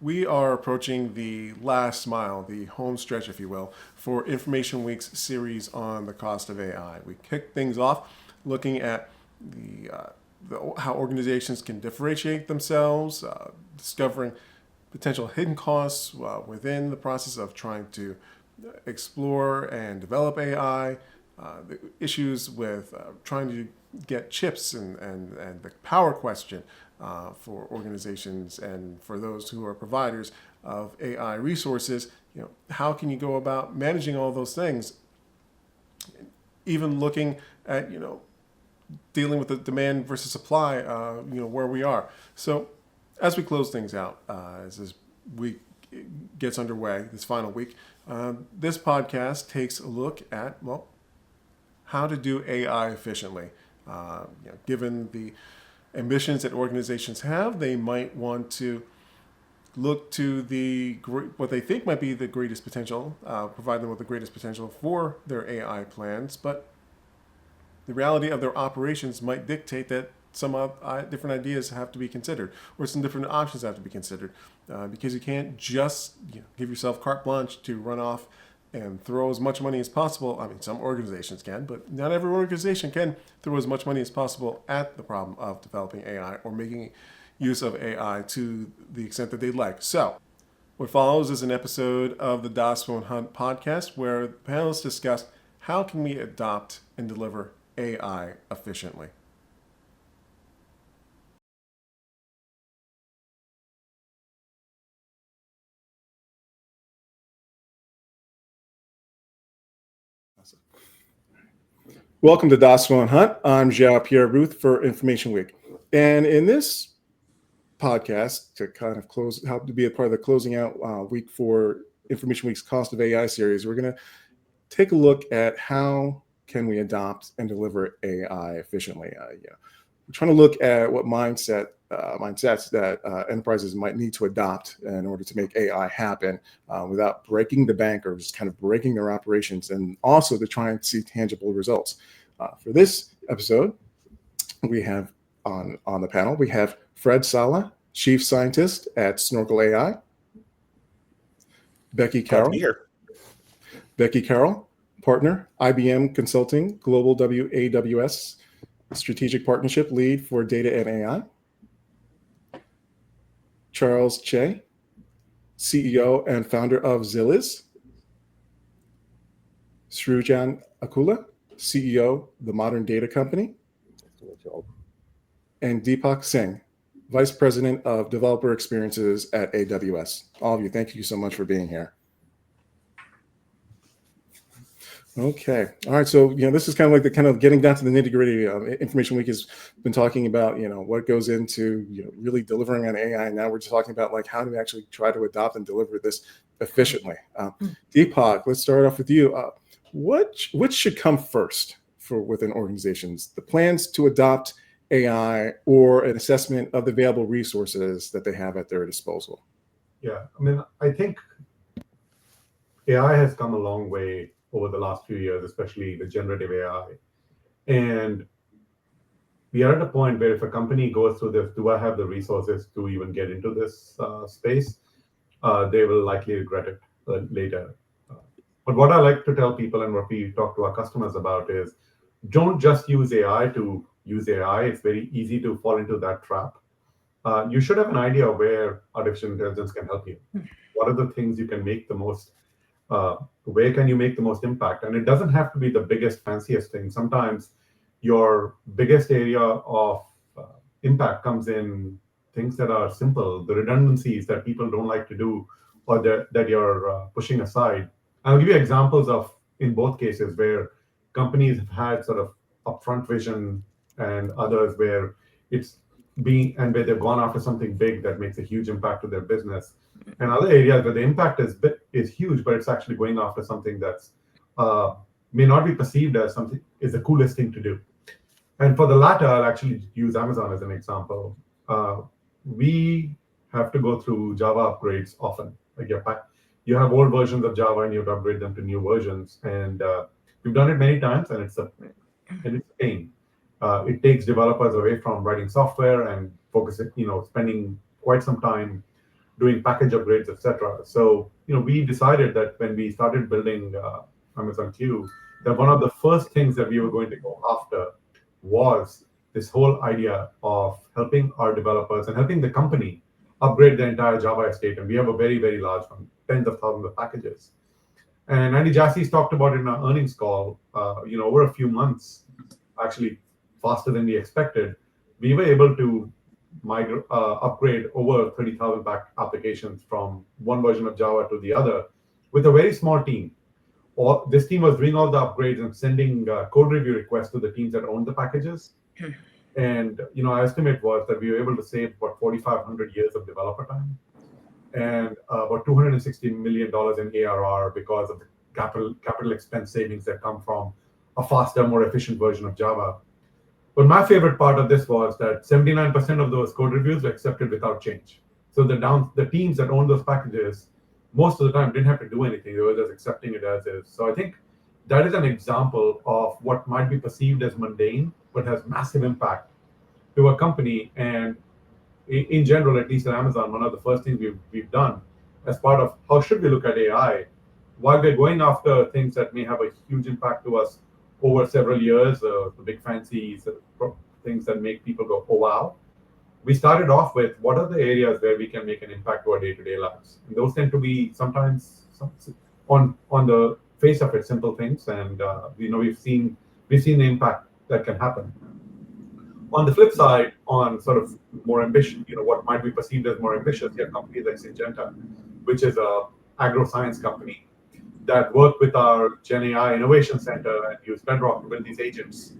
We are approaching the last mile, the home stretch, if you will, for Information Week's series on the cost of AI. We kicked things off looking at how organizations can differentiate themselves, discovering potential hidden costs within the process of trying to explore and develop AI, the issues with trying to get chips and the power question for organizations and for those who are providers of AI resources. How can you go about managing all those things? Even looking at dealing with the demand versus supply, where we are. So as we close things out, as this week gets underway, this final week, this podcast takes a look at, how to do AI efficiently. Given the ambitions that organizations have, they might want to look to what they think might be the greatest potential, provide them with the greatest potential for their AI plans, but the reality of their operations might dictate that some different ideas have to be considered, or some different options have to be considered, because you can't just give yourself carte blanche to run off and throw as much money as possible. I mean, some organizations can, but not every organization can throw as much money as possible at the problem of developing AI or making use of AI to the extent that they'd like. So what follows is an episode of the Das Phone Hunt podcast where the panelists discuss how can we adopt and deliver AI efficiently. Welcome to Das Phone Hunt. I'm Jean-Pierre Ruth for Information Week. And in this podcast, to kind of help to be a part of the closing out week for Information Week's Cost of AI series, we're going to take a look at how can we adopt and deliver AI efficiently. We're trying to look at what mindsets that enterprises might need to adopt in order to make AI happen without breaking the bank or just kind of breaking their operations, and also to try and see tangible results. For this episode, we have on the panel, we have Fred Sala, Chief Scientist at Snorkel AI. Becky Carroll. Becky Carroll, Partner, IBM Consulting Global WAWS, Strategic Partnership Lead for Data and AI. Charles Che, CEO and founder of Zilliz. Srujan Akula, CEO, The Modern Data Company. And Deepak Singh, Vice President of Developer Experiences at AWS. All of you, thank you so much for being here. Okay. All right. So, this is kind of like getting down to the nitty gritty. Information Week has been talking about, what goes into, really delivering on AI. And now we're just talking about how do we actually try to adopt and deliver this efficiently. Deepak, let's start off with you. Which should come first within organizations? The plans to adopt AI or an assessment of the available resources that they have at their disposal? Yeah. I mean, I think AI has come a long way over the last few years, especially the generative AI. And we are at a point where if a company goes through this, do I have the resources to even get into this space? They will likely regret it later. But what I like to tell people and what we talk to our customers about is don't just use AI to use AI. It's very easy to fall into that trap. You should have an idea of where artificial intelligence can help you. What are the things you can make the most where can you make the most impact? And it doesn't have to be the biggest, fanciest thing. Sometimes your biggest area of impact comes in things that are simple, the redundancies that people don't like to do, or that you're pushing aside. I'll give you examples of, in both cases, where companies have had sort of upfront vision and others where where they've gone after something big that makes a huge impact to their business. And other areas where the impact is huge, but it's actually going after something that's may not be perceived as something is the coolest thing to do. And for the latter, I'll actually use Amazon as an example. We have to go through Java upgrades often. Like you have old versions of Java and you have to upgrade them to new versions. And we've done it many times, and it's a pain. It takes developers away from writing software and spending quite some time doing package upgrades, etc. So, we decided that when we started building Amazon Q, that one of the first things that we were going to go after was this whole idea of helping our developers and helping the company upgrade the entire Java estate. And we have a very, very large one, tens of thousands of packages. And Andy Jassy's talked about it in our earnings call, over a few months, actually faster than we expected, we were able to upgrade over 30,000 applications from one version of Java to the other with a very small team. This team was doing all the upgrades and sending code review requests to the teams that owned the packages. And our estimate was that we were able to save about 4,500 years of developer time and about $260 million in ARR because of the capital expense savings that come from a faster, more efficient version of Java. But my favorite part of this was that 79% of those code reviews were accepted without change. So the teams that own those packages, most of the time didn't have to do anything. They were just accepting it as is. So I think that is an example of what might be perceived as mundane, but has massive impact to a company. And in general, at least at Amazon, one of the first things we've done as part of how should we look at AI, while we're going after things that may have a huge impact to us over several years, the big fancy things that make people go, oh, wow. We started off with what are the areas where we can make an impact to our day-to-day lives. And those tend to be sometimes on the face of it, simple things. And we've seen the impact that can happen. On the flip side, on sort of more ambitious, what might be perceived as more ambitious, you have companies like Syngenta, which is a agro-science company that work with our Gen AI Innovation Center and use Bedrock to build these agents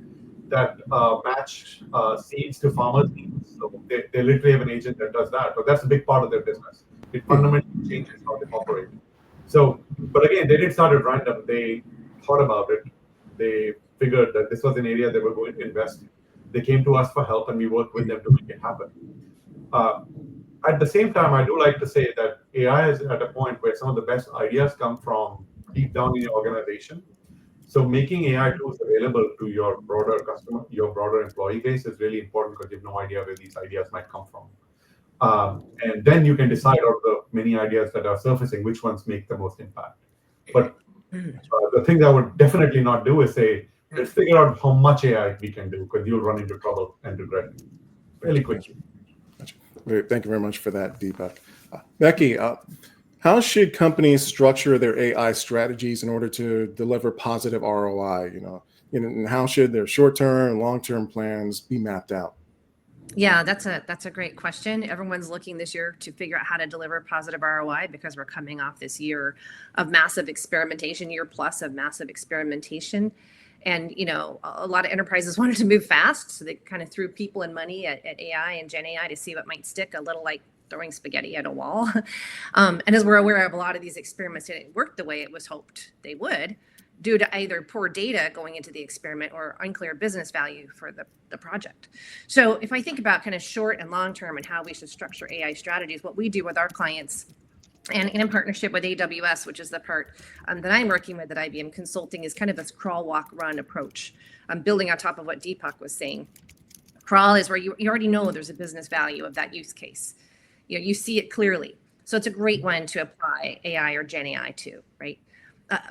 that match seeds to farmers' needs. So they literally have an agent that does that, but that's a big part of their business. It fundamentally changes how they operate. So, but again, they didn't start at random. They thought about it. They figured that this was an area they were going to invest in. They came to us for help, and we worked with them to make it happen. At the same time, I do like to say that AI is at a point where some of the best ideas come from deep down in your organization. So making AI tools available to your broader your broader employee base is really important because you have no idea where these ideas might come from. And then you can decide out of the many ideas that are surfacing, which ones make the most impact. But the thing that I would definitely not do is say, let's figure out how much AI we can do, because you'll run into trouble and regret it really quickly. Gotcha. Thank you very much for that, Deepak. Becky, how should companies structure their AI strategies in order to deliver positive ROI? And how should their short-term and long-term plans be mapped out? Yeah, that's a great question. Everyone's looking this year to figure out how to deliver positive ROI because we're coming off this year of massive experimentation, year plus of massive experimentation. And, a lot of enterprises wanted to move fast. So they kind of threw people and money at AI and Gen AI to see what might stick, a little like throwing spaghetti at a wall. And as we're aware of, a lot of these experiments didn't work the way it was hoped they would, due to either poor data going into the experiment or unclear business value for the project. So if I think about kind of short and long term and how we should structure AI strategies, what we do with our clients and in partnership with AWS, which is the part that I'm working with at IBM Consulting, is kind of this crawl, walk, run approach. I'm building on top of what Deepak was saying. Crawl is where you already know there's a business value of that use case. You see it clearly. So it's a great one to apply AI or Gen AI to, right?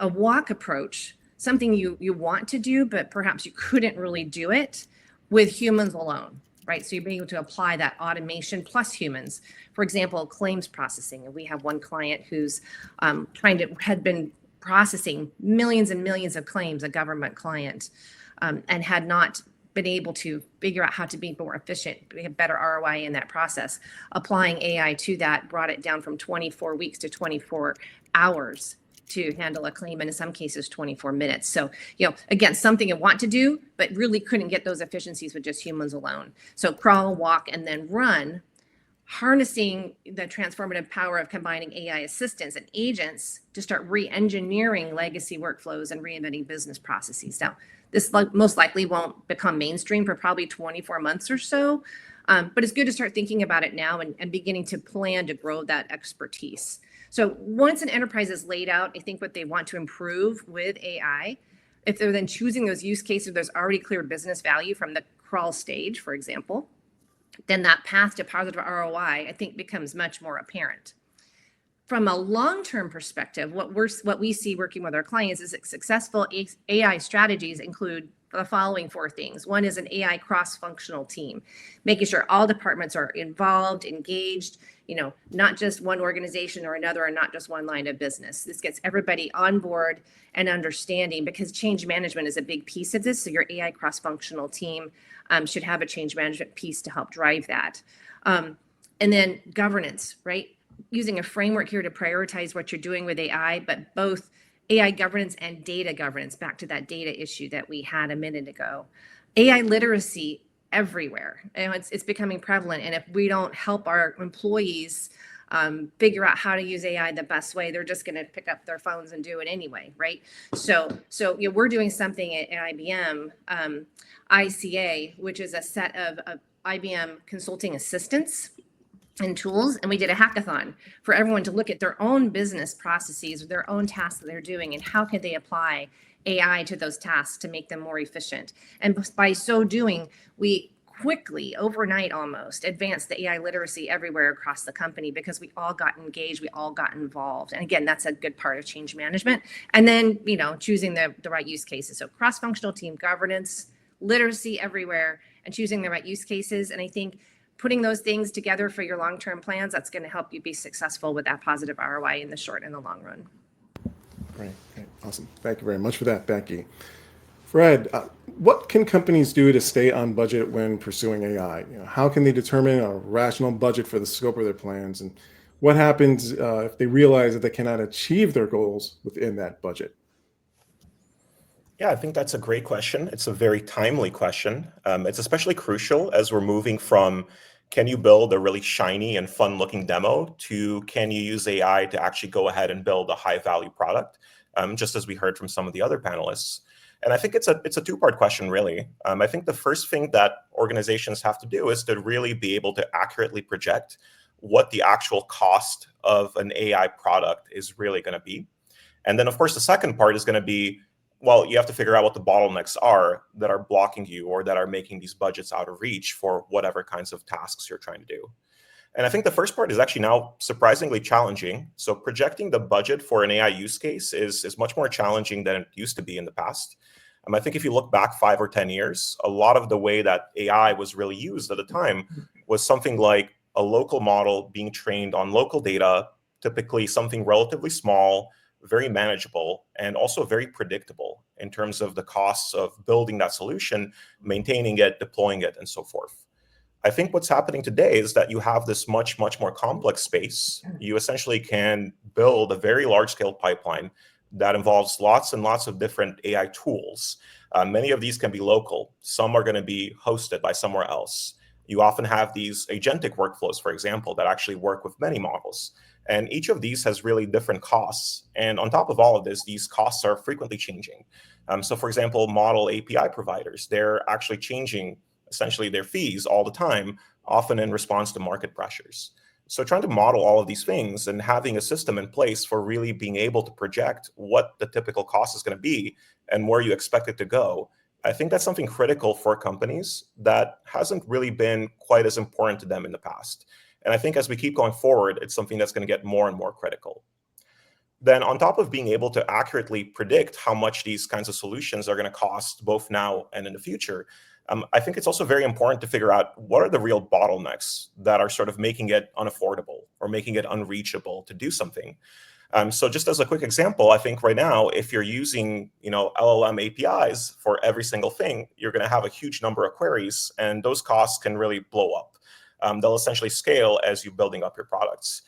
A walk approach, something you want to do, but perhaps you couldn't really do it with humans alone, right? So you're being able to apply that automation plus humans. For example, claims processing. And we have one client who's had been processing millions and millions of claims, a government client, and had not been able to figure out how to be more efficient, get better ROI in that process. Applying AI to that brought it down from 24 weeks to 24 hours to handle a claim, and in some cases 24 minutes. So, again, something you want to do, but really couldn't get those efficiencies with just humans alone. So crawl, walk, and then run, harnessing the transformative power of combining AI assistants and agents to start re-engineering legacy workflows and reinventing business processes. Now, this most likely won't become mainstream for probably 24 months or so, but it's good to start thinking about it now and beginning to plan to grow that expertise. So once an enterprise is laid out, I think what they want to improve with AI, if they're then choosing those use cases, there's already clear business value from the crawl stage, for example, then that path to positive ROI, I think, becomes much more apparent. From a long-term perspective, what we see working with our clients is that successful AI strategies include the following four things. One is an AI cross-functional team, making sure all departments are involved, engaged, not just one organization or another, or not just one line of business. This gets everybody on board and understanding, because change management is a big piece of this. So your AI cross-functional team should have a change management piece to help drive that. And then governance, right? Using a framework here to prioritize what you're doing with AI, but both AI governance and data governance, back to that data issue that we had a minute ago. AI literacy everywhere. It's becoming prevalent. And if we don't help our employees figure out how to use AI the best way, they're just going to pick up their phones and do it anyway, right? So we're doing something at IBM, ICA, which is a set of IBM consulting assistants and tools, and we did a hackathon for everyone to look at their own business processes, their own tasks that they're doing, and how could they apply AI to those tasks to make them more efficient. And by so doing, we quickly, overnight almost, advanced the AI literacy everywhere across the company, because we all got engaged, we all got involved. And again, that's a good part of change management. And then, choosing the right use cases. So cross-functional team governance, literacy everywhere, and choosing the right use cases. And I think putting those things together for your long-term plans, that's going to help you be successful with that positive ROI in the short and the long run. Great. Awesome. Thank you very much for that, Becky. Fred, what can companies do to stay on budget when pursuing AI? How can they determine a rational budget for the scope of their plans? And what happens if they realize that they cannot achieve their goals within that budget? Yeah, I think that's a great question. It's a very timely question. It's especially crucial as we're moving from, can you build a really shiny and fun looking demo, to can you use AI to actually go ahead and build a high value product, just as we heard from some of the other panelists. And I think it's a two-part question, really. I think the first thing that organizations have to do is to really be able to accurately project what the actual cost of an AI product is really going to be. And then, of course, the second part is going to be, well, you have to figure out what the bottlenecks are that are blocking you or that are making these budgets out of reach for whatever kinds of tasks you're trying to do. And I think the first part is actually now surprisingly challenging. So projecting the budget for an AI use case is much more challenging than it used to be in the past. I think if you look back 5 or 10 years, a lot of the way that AI was really used at the time was something like a local model being trained on local data, typically something relatively small, very manageable, and also very predictable in terms of the costs of building that solution, maintaining it, deploying it, and so forth. I think what's happening today is that you have this much, much more complex space. You essentially can build a very large-scale pipeline that involves lots and lots of different AI tools. Many of these can be local. Some are going to be hosted by somewhere else. You often have these agentic workflows, for example, that actually work with many models. And each of these has really different costs. And on top of all of this, these costs are frequently changing. So for example, model API providers, they're actually changing essentially their fees all the time, often in response to market pressures. So trying to model all of these things and having a system in place for really being able to project what the typical cost is going to be and where you expect it to go, I think that's something critical for companies that hasn't really been quite as important to them in the past. And I think as we keep going forward, it's something that's going to get more and more critical. Then on top of being able to accurately predict how much these kinds of solutions are going to cost both now and in the future, I think it's also very important to figure out what are the real bottlenecks that are sort of making it unaffordable or making it unreachable to do something. So just as a quick example, I think right now, if you're using LLM APIs for every single thing, you're going to have a huge number of queries, and those costs can really blow up. They'll essentially scale as you're building up your products.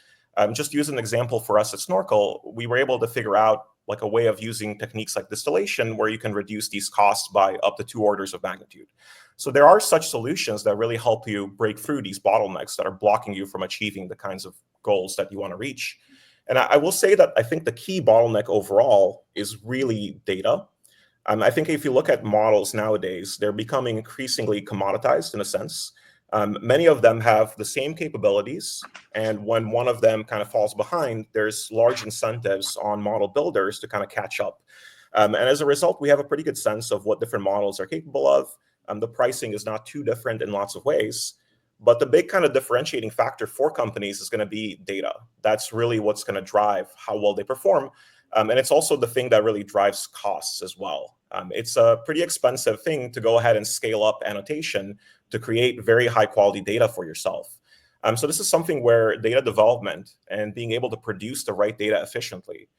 Just use an example for us at Snorkel, we were able to figure out like a way of using techniques like distillation where you can reduce these costs by up to 2 orders of magnitude. So there are such solutions that really help you break through these bottlenecks that are blocking you from achieving the kinds of goals that you want to reach. And I will say that I think the key bottleneck overall is really data. I think if you look at models nowadays, they're becoming increasingly commoditized in a sense. Many of them have the same capabilities, and when one of them kind of falls behind, there's large incentives on model builders to kind of catch up. And as a result, we have a pretty good sense of what different models are capable of. The pricing is not too different in lots of ways. But the big kind of differentiating factor for companies is going to be data. That's really what's going to drive how well they perform. And it's also the thing that really drives costs as well. It's a pretty expensive thing to go ahead and scale up annotation to create very high quality data for yourself. So this is something where data development and being able to produce the right data efficiently,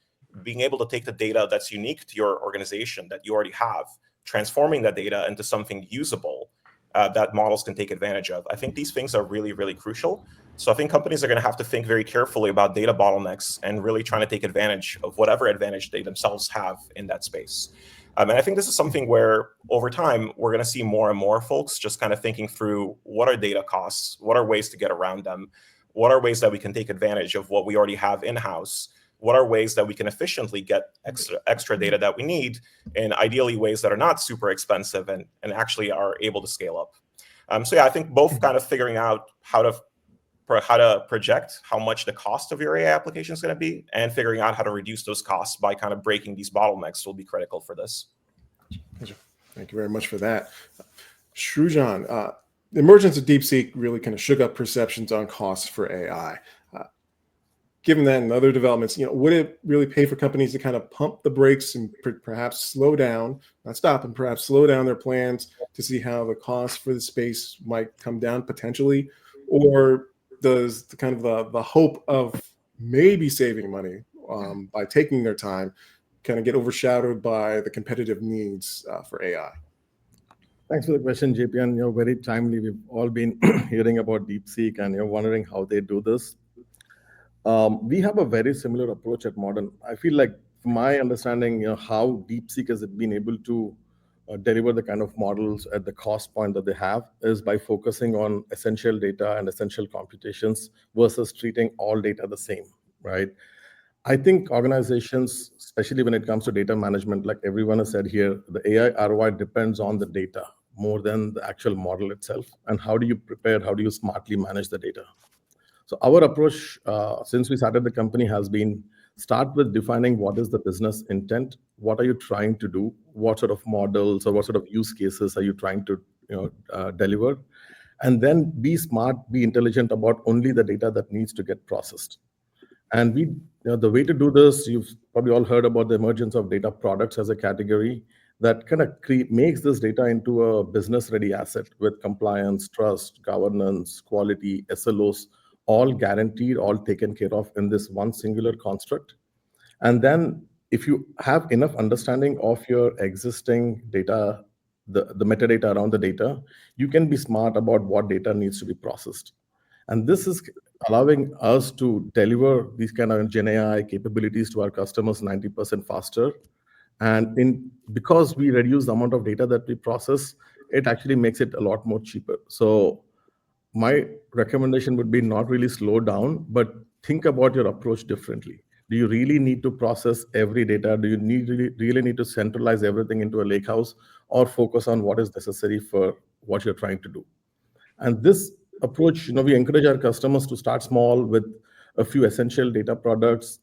being able to take the data that's unique to your organization that you already have, transforming that data into something usable that models can take advantage of. I think these things are really, really crucial. So I think companies are going to have to think very carefully about data bottlenecks and really trying to take advantage of whatever advantage they themselves have in that space. And I think this is something where over time, we're going to see more and more folks just kind of thinking through what are data costs, what are ways to get around them, what are ways that we can take advantage of what we already have in-house, what are ways that we can efficiently get extra data that we need, and ideally ways that are not super expensive and actually are able to scale up. So yeah, I think both kind of figuring out how to project how much the cost of your AI application is going to be and figuring out how to reduce those costs by kind of breaking these bottlenecks will be critical for this. Thank you very much for that. Srujan, the emergence of DeepSeek really kind of shook up perceptions on costs for AI. Given that and other developments, would it really pay for companies to kind of pump the brakes and perhaps slow down, not stop, and perhaps slow down their plans to see how the cost for the space might come down potentially? Or does the kind of the hope of maybe saving money by taking their time kind of get overshadowed by the competitive needs for AI? Thanks for the question, JP. And very timely. We've all been hearing about DeepSeek and wondering how they do this. We have a very similar approach at Modern. I feel like, from my understanding, how DeepSeek has been able to deliver the kind of models at the cost point that they have is by focusing on essential data and essential computations versus treating all data the same, right? I think organizations, especially when it comes to data management, like everyone has said here, the AI ROI depends on the data more than the actual model itself. And how do you prepare? How do you smartly manage the data? So our approach, since we started the company, has been start with defining what is the business intent, what are you trying to do, what sort of models or what sort of use cases are you trying to deliver, and then be smart, be intelligent about only the data that needs to get processed. And the way to do this, you've probably all heard about the emergence of data products as a category that kind of makes this data into a business-ready asset with compliance, trust, governance, quality, SLOs, all guaranteed, all taken care of in this one singular construct. And then if you have enough understanding of your existing data, the metadata around the data, you can be smart about what data needs to be processed. And this is allowing us to deliver these kind of Gen AI capabilities to our customers 90% faster. And because we reduce the amount of data that we process, it actually makes it a lot more cheaper. So my recommendation would be not really slow down, but think about your approach differently. Do you really need to process every data? Do you really need to centralize everything into a lakehouse, or focus on what is necessary for what you're trying to do? And this approach, we encourage our customers to start small with a few essential data products,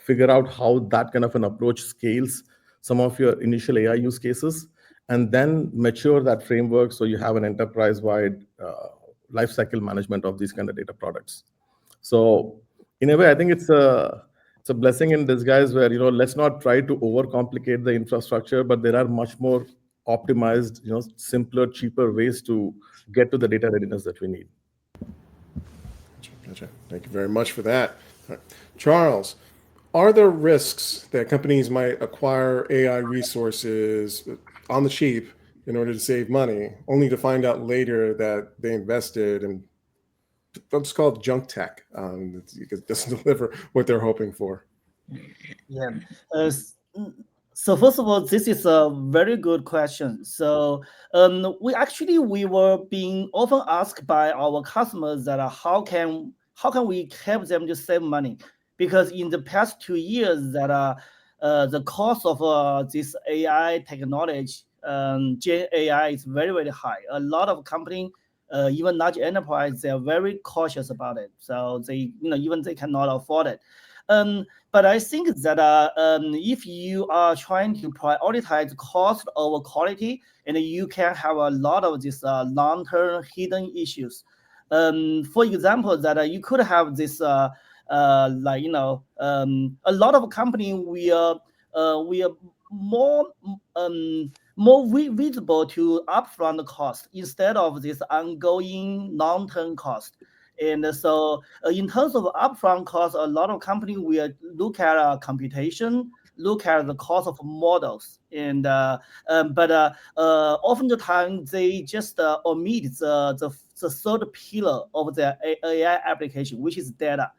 figure out how that kind of an approach scales some of your initial AI use cases, and then mature that framework so you have an enterprise-wide lifecycle management of these kind of data products. So in a way, I think it's a blessing in disguise where, let's not try to overcomplicate the infrastructure, but there are much more optimized, simpler, cheaper ways to get to the data readiness that we need. Gotcha. Thank you very much for that. Right. Charles, are there risks that companies might acquire AI resources on the cheap in order to save money, only to find out later that they invested in, let's call it junk tech, because it doesn't deliver what they're hoping for? Yeah. So first of all, this is a very good question. So we were being often asked by our customers that how can we help them to save money? Because in the past 2 years, that the cost of this AI technology, Gen AI, is very, very high. A lot of companies, even large enterprise, they are very cautious about it. So they, even they cannot afford it. But I think that if you are trying to prioritize cost over quality, and you can have a lot of these long-term hidden issues. For example, that you could have this like a lot of company we are more visible to upfront cost instead of this ongoing long-term cost. And so in terms of upfront cost, a lot of companies will look at computation, look at the cost of models, and but often the time they just omit the third pillar of the AI application, which is data.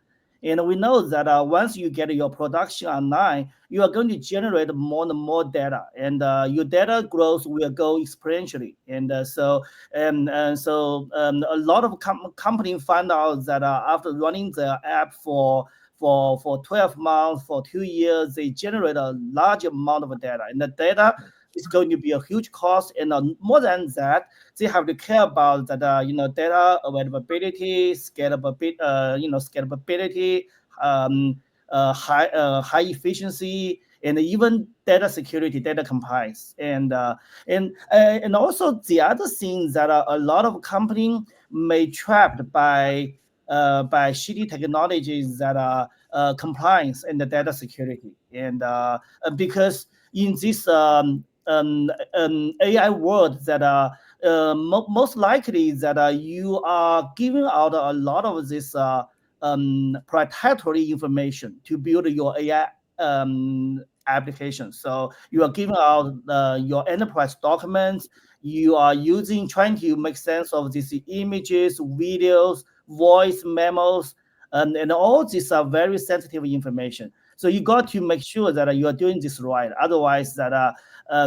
And we know that once you get your production online, you are going to generate more and more data, and your data growth will go exponentially. And so a lot of companies find out that after running the app for 12 months, for 2 years, they generate a large amount of data, and the data is going to be a huge cost. And more than that, they have to care about that, data availability, scalability, high efficiency, and even data security, data compliance, and also the other thing that a lot of companies may trapped by shitty technologies that are compliance and the data security, and because in this AI world that most likely that you are giving out a lot of this proprietary information to build your AI application. So you are giving out your enterprise documents. You are trying to make sense of these images, videos, voice memos, and all these are very sensitive information. So you got to make sure that you are doing this right. Otherwise, that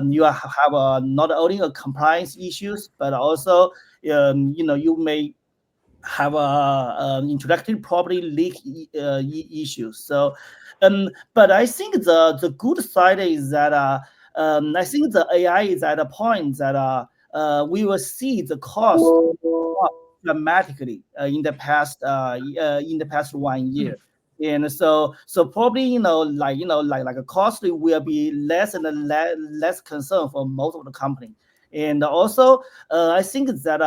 you have not only a compliance issues, but also you may have a intellectual property leak issues. So, but I think the good side is that I think the AI is at a point that we will see the cost drop dramatically in the past 1 year. And so probably like a cost will be less and less concern for most of the company. And also I think that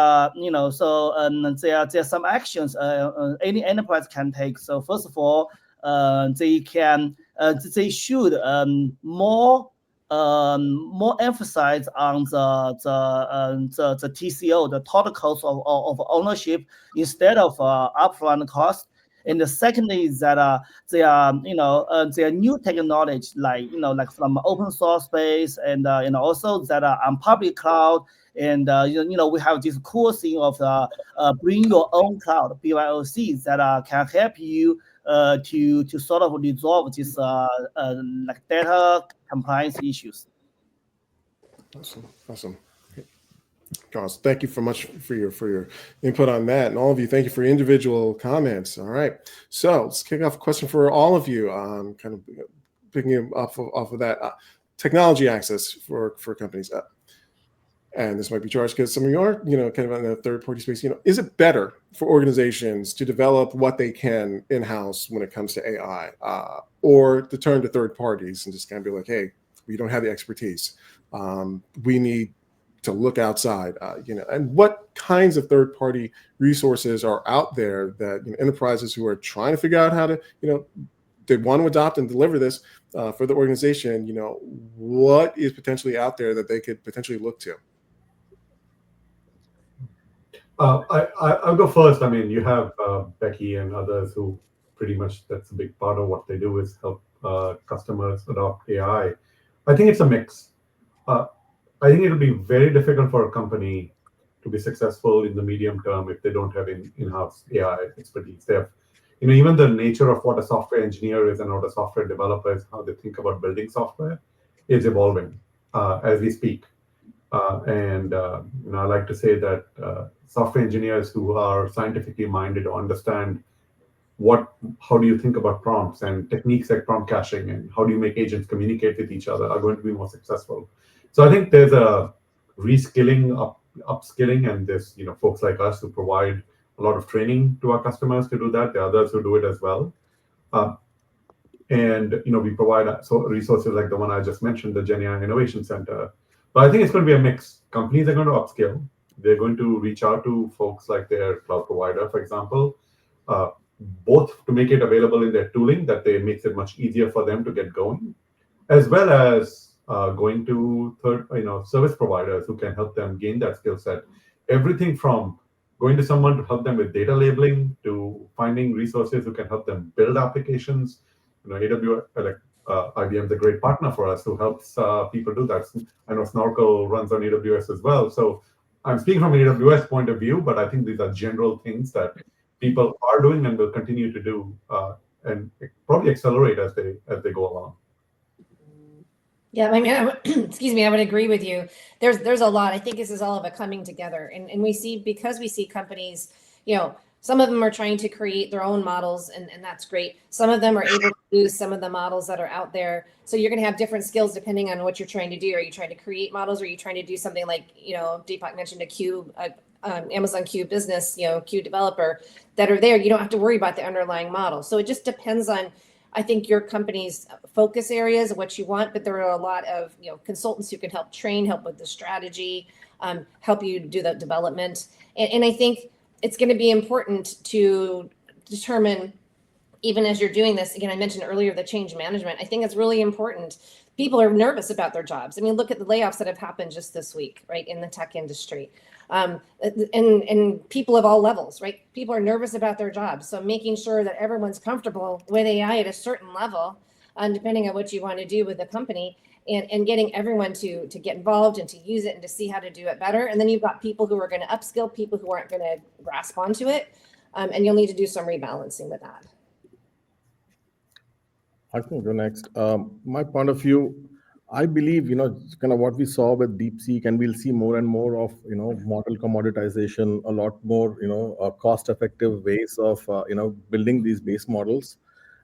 there are some actions any enterprise can take. So first of all, they should more emphasize on the TCO, the total cost of ownership, instead of upfront cost. And the second is that there are new technology like from open source space, and also that are on public cloud. And we have this cool thing of bring your own cloud, BYOC, that can help you to sort of resolve this like data compliance issues. Awesome. Carlos, thank you so much for your input on that, and all of you, thank you for your individual comments. All right, so let's kick off a question for all of you. Kind of picking off of that, technology access for companies, and this might be charged because some of you are kind of in the third party space. Is it better for organizations to develop what they can in-house when it comes to AI, or to turn to third parties and just kind of be like, hey, we don't have the expertise, we need to look outside, and what kinds of third-party resources are out there that enterprises who are trying to figure out how to, they want to adopt and deliver this for the organization, what is potentially out there that they could potentially look to? I'll go first. I mean, you have Becky and others who pretty much, that's a big part of what they do, is help customers adopt AI. I think it's a mix. I think it'll be very difficult for a company to be successful in the medium term if they don't have in-house AI expertise. They have, even the nature of what a software engineer is and what a software developer is, how they think about building software, is evolving as we speak. And I like to say that software engineers who are scientifically minded to understand how do you think about prompts and techniques like prompt caching and how do you make agents communicate with each other are going to be more successful. So I think there's a reskilling, upskilling, and there's folks like us who provide a lot of training to our customers to do that. There are others who do it as well. And we provide resources like the one I just mentioned, the GenAI Innovation Center. But I think it's going to be a mix. Companies are going to upskill. They're going to reach out to folks like their cloud provider, for example, both to make it available in their tooling that makes it much easier for them to get going, as well as going to service providers who can help them gain that skill set. Everything from going to someone to help them with data labeling to finding resources who can help them build applications. AWS, IBM is a great partner for us who helps people do that. I know Snorkel runs on AWS as well. So I'm speaking from an AWS point of view, but I think these are general things that people are doing and will continue to do and probably accelerate as they go along. Yeah, I mean, excuse me, I would agree with you. There's a lot. I think this is all of it coming together, and we see, because we see companies, some of them are trying to create their own models, and that's great. Some of them are able to use some of the models that are out there. So you're going to have different skills depending on what you're trying to do. Are you trying to create models? Or are you trying to do something like, Deepak mentioned Amazon Q business, Q developer that are there? You don't have to worry about the underlying model. So it just depends on, I think, your company's focus areas, what you want, but there are a lot of consultants who can help train, help with the strategy, help you do the development. And I think it's going to be important to determine, even as you're doing this, again, I mentioned earlier the change management. I think it's really important. People are nervous about their jobs. I mean, look at the layoffs that have happened just this week, right, in the tech industry. And people of all levels, right? People are nervous about their jobs. So making sure that everyone's comfortable with AI at a certain level, depending on what you want to do with the company, and getting everyone to get involved and to use it and to see how to do it better. And then you've got people who are going to upskill, people who aren't going to grasp onto it. And you'll need to do some rebalancing with that. I can go next. My point of view, I believe, kind of what we saw with DeepSeek, and we'll see more and more of, model commoditization, a lot more, cost-effective ways of, building these base models.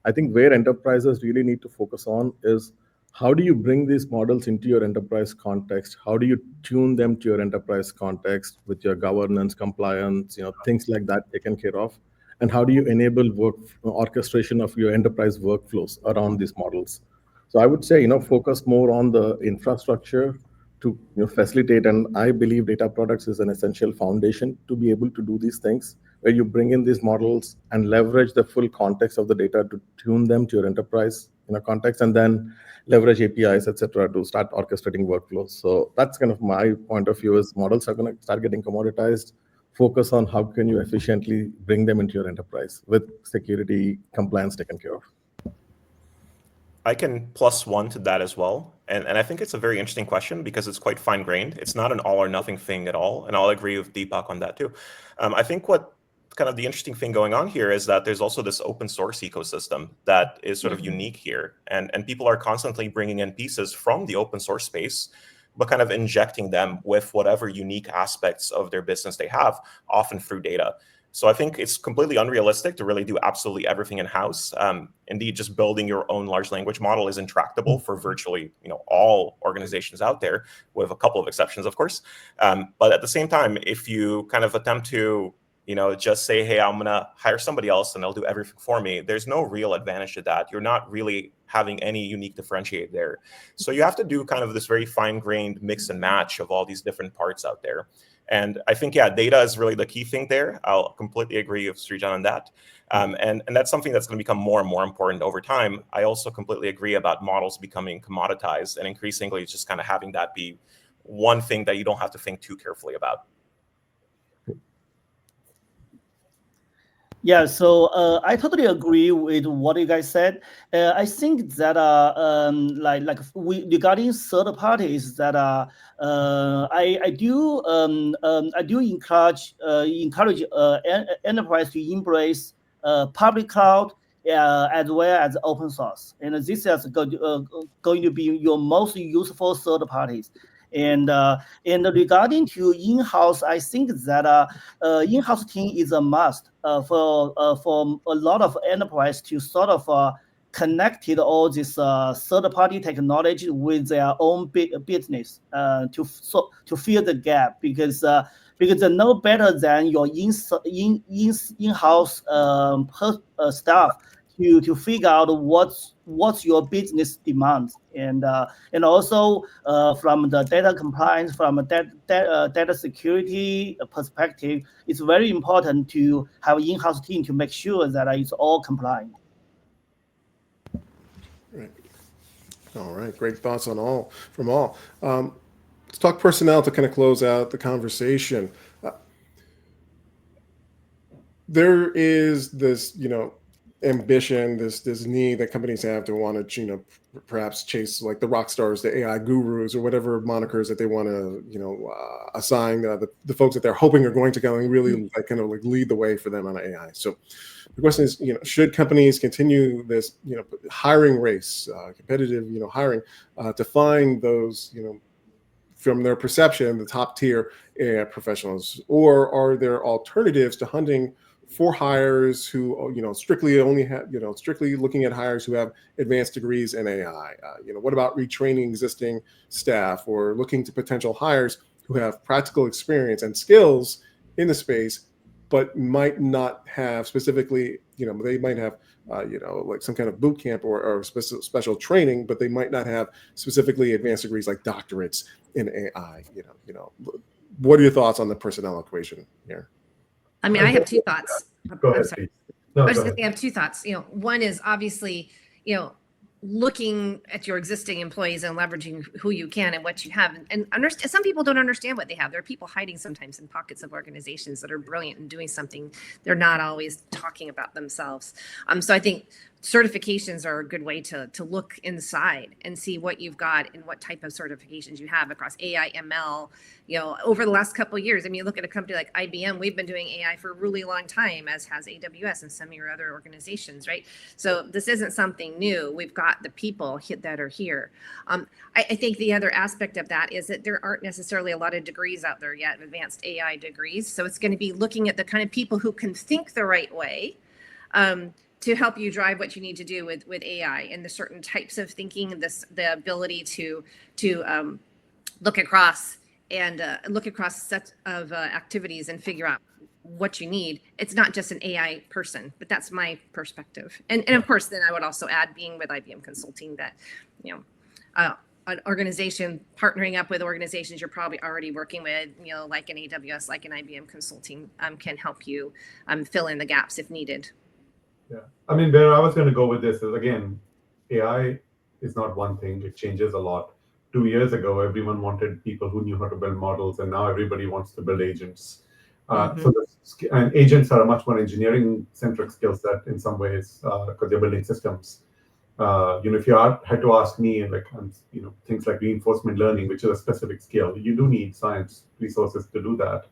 I think where enterprises really need to focus on is, how do you bring these models into your enterprise context? How do you tune them to your enterprise context with your governance, compliance, things like that taken care of? And how do you enable orchestration of your enterprise workflows around these models? So I would say, focus more on the infrastructure to facilitate. And I believe data products is an essential foundation to be able to do these things, where you bring in these models and leverage the full context of the data to tune them to your enterprise context, and then leverage APIs, etc., to start orchestrating workflows. So that's kind of my point of view, is models are going to start getting commoditized. Focus on how can you efficiently bring them into your enterprise with security compliance taken care of. I can plus one to that as well. And I think it's a very interesting question because it's quite fine-grained. It's not an all or nothing thing at all. And I'll agree with Deepak on that too. I think what kind of the interesting thing going on here is that there's also this open source ecosystem that is sort of unique here. And people are constantly bringing in pieces from the open source space, but kind of injecting them with whatever unique aspects of their business they have, often through data. So I think it's completely unrealistic to really do absolutely everything in-house. Indeed, just building your own large language model is intractable for virtually all organizations out there, with a couple of exceptions, of course. But at the same time, if you kind of attempt to just say, hey, I'm going to hire somebody else and they'll do everything for me, there's no real advantage to that. You're not really having any unique differentiate there. So you have to do kind of this very fine-grained mix and match of all these different parts out there. And I think, data is really the key thing there. I'll completely agree with Srujan on that. And that's something that's going to become more and more important over time. I also completely agree about models becoming commoditized, and increasingly just kind of having that be one thing that you don't have to think too carefully about. Yeah, so I totally agree with what you guys said. I think that regarding third parties, that I do encourage enterprise to embrace public cloud as well as open source, and this is going to be your most useful third parties. And regarding to in-house, I think that in-house team is a must for a lot of enterprise to sort of connected all this third-party technology with their own business to fill the gap, because they're no better than your in-house staff to figure out what's your business demands, and also from the data compliance, from a data security perspective, it's very important to have an in-house team to make sure that it's all compliant. Right. All right. Great thoughts on all from all. Let's talk personnel to kind of close out the conversation. There is this, ambition, this need that companies have to want to, perhaps chase like the rock stars, the AI gurus, or whatever monikers that they want to, assign the folks that they're hoping are going to go and really kind of lead the way for them on AI. So the question is, should companies continue this, hiring race, competitive, hiring to find those, from their perception, the top tier AI professionals, or are there alternatives to hunting for hires who, strictly only have, strictly looking at hires who have advanced degrees in AI? What about retraining existing staff or looking to potential hires who have practical experience and skills in the space, but might not have specifically, they might have, like some kind of boot camp or special training, but they might not have specifically advanced degrees like doctorates in AI. What are your thoughts on the personnel equation here? I mean, I have two thoughts. Go ahead, sorry. please. No, I was go just ahead. gonna say I have two thoughts. One is obviously, looking at your existing employees and leveraging who you can and what you have, and understand. Some people don't understand what they have. There are people hiding sometimes in pockets of organizations that are brilliant and doing something they're not always talking about themselves. So I think certifications are a good way to look inside and see what you've got and what type of certifications you have across AI, ML. Over the last couple of years, I mean, you look at a company like IBM, we've been doing AI for a really long time, as has AWS and some of your other organizations, right? So this isn't something new. We've got the people that are here. I think the other aspect of that is that there aren't necessarily a lot of degrees out there yet, advanced AI degrees. So it's going to be looking at the kind of people who can think the right way, to help you drive what you need to do with AI and the certain types of thinking, the ability to look across sets of activities and figure out what you need. It's not just an AI person, but that's my perspective. And of course, then I would also add, being with IBM Consulting, that an organization partnering up with organizations you're probably already working with, like an AWS, like an IBM Consulting, can help you fill in the gaps if needed. Yeah, I mean, where I was going to go with this is, again, AI is not one thing. It changes a lot. 2 years ago, everyone wanted people who knew how to build models, and now everybody wants to build agents. And agents are a much more engineering-centric skill set in some ways, because they're building systems. If you had to ask me, things like reinforcement learning, which is a specific skill, you do need science resources to do that.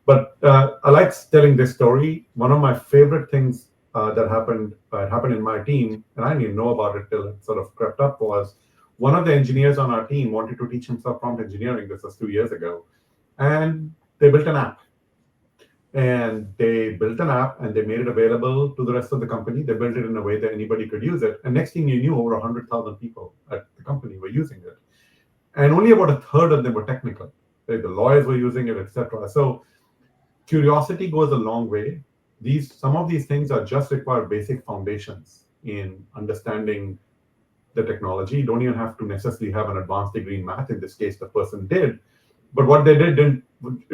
But I like telling this story. One of my favorite things that happened in my team, and I didn't even know about it till it sort of crept up, was one of the engineers on our team wanted to teach himself prompt engineering. This was 2 years ago, and they built an app. And they built an app, and they made it available to the rest of the company. They built it in a way that anybody could use it. And next thing you knew, over 100,000 people at the company were using it, and only about a third of them were technical. The lawyers were using it, etc. So curiosity goes a long way. Some of these things are just require basic foundations in understanding the technology. You don't even have to necessarily have an advanced degree in math. In this case, the person did, but what they did it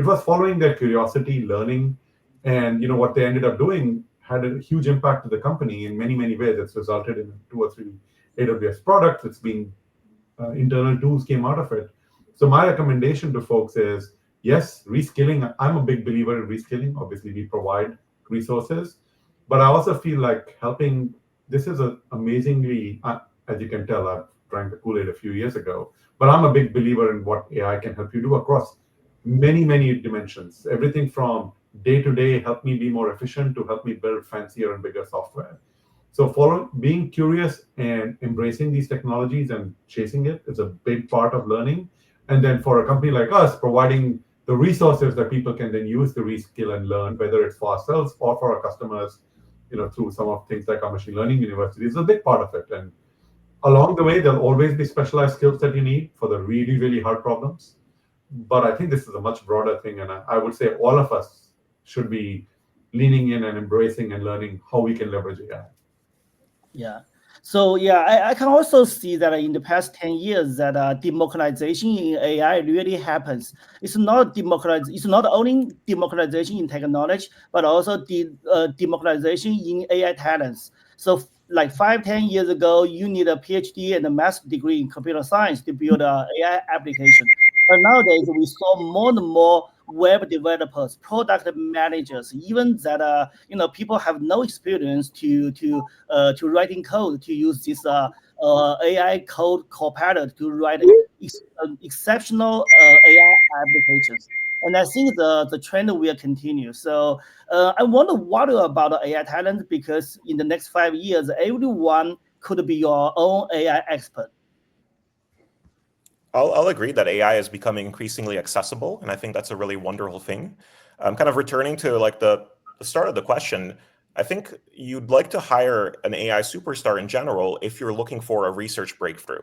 was following their curiosity, learning, and what they ended up doing had a huge impact to the company in many, many ways. It's resulted in 2 or 3 AWS products. It's been internal tools came out of it. So my recommendation to folks is, yes, reskilling. I'm a big believer in reskilling. Obviously, we provide resources, but I also feel like helping. This is an amazingly, as you can tell, I've drank the Kool-Aid a few years ago, but I'm a big believer in what AI can help you do across many, many dimensions. Everything from day-to-day, help me be more efficient, to help me build fancier and bigger software. So being curious and embracing these technologies and chasing it is a big part of learning. And then for a company like us, providing the resources that people can then use to reskill and learn, whether it's for ourselves or for our customers, through some of things like our machine learning university, is a big part of it. And along the way, there'll always be specialized skills that you need for the really, really hard problems. But I think this is a much broader thing, and I would say all of us should be leaning in and embracing and learning how we can leverage AI. Yeah. So yeah, I can also see that in the past 10 years that democratization in AI really happens. It's not It's not only democratization in technology, but also democratization in AI talents. So like 5, 10 years ago, you need a PhD and a master's degree in computer science to build a AI application. But nowadays, we saw more and more web developers, product managers, even that people have no experience to writing code, to use this AI code copilot to write exceptional AI applications. And I think the trend will continue. So I wonder what about the AI talent, because in the next 5 years, everyone could be your own AI expert. I'll agree that AI is becoming increasingly accessible, and I think that's a really wonderful thing. Kind of returning to like the start of the question, I think you'd like to hire an AI superstar in general if you're looking for a research breakthrough.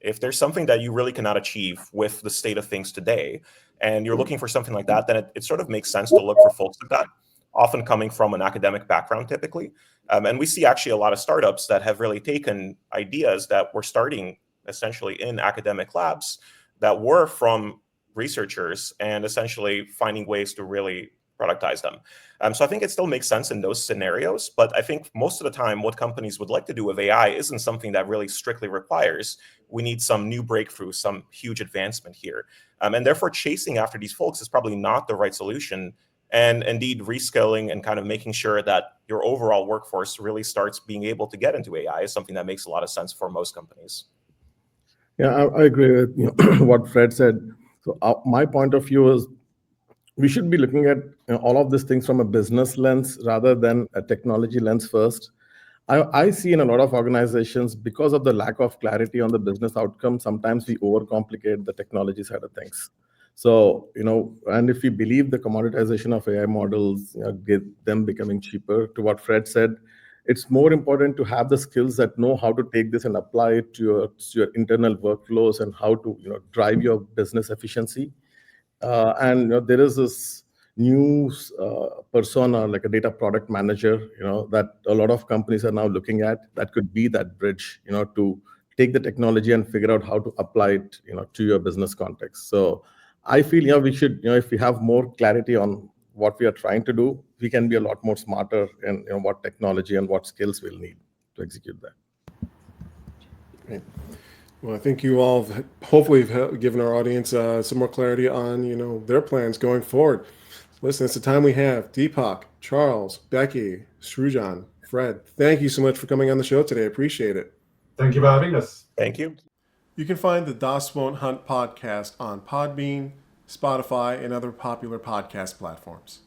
If there's something that you really cannot achieve with the state of things today, and you're looking for something like that, then it sort of makes sense to look for folks like that, often coming from an academic background typically. And we see actually a lot of startups that have really taken ideas that were starting essentially in academic labs that were from researchers and essentially finding ways to really productize them. So I think it still makes sense in those scenarios, but I think most of the time what companies would like to do with AI isn't something that really strictly requires we need some new breakthrough, some huge advancement here. And therefore chasing after these folks is probably not the right solution. And indeed reskilling and kind of making sure that your overall workforce really starts being able to get into AI is something that makes a lot of sense for most companies. Yeah, I agree with what Fred said. So my point of view is we should be looking at all of these things from a business lens rather than a technology lens first. I see in a lot of organizations, because of the lack of clarity on the business outcome, sometimes we overcomplicate the technology side of things. So, and if we believe the commoditization of AI models, get them becoming cheaper, to what Fred said, it's more important to have the skills that know how to take this and apply it to your internal workflows and how to drive your business efficiency. And there is this new persona, like a data product manager, that a lot of companies are now looking at, that could be that bridge, to take the technology and figure out how to apply it, to your business context. So I feel, we should, if we have more clarity on what we are trying to do, we can be a lot more smarter in what technology and what skills we'll need to execute that. Right. Well, I think you all hopefully have given our audience some more clarity on, their plans going forward. Listen, it's the time we have. Deepak, Charles, Becky, Srujan, Fred, thank you so much for coming on the show today. I appreciate it. Thank you for having us. Thank you. You can find the DOS Won't Hunt podcast on Podbean, Spotify, and other popular podcast platforms.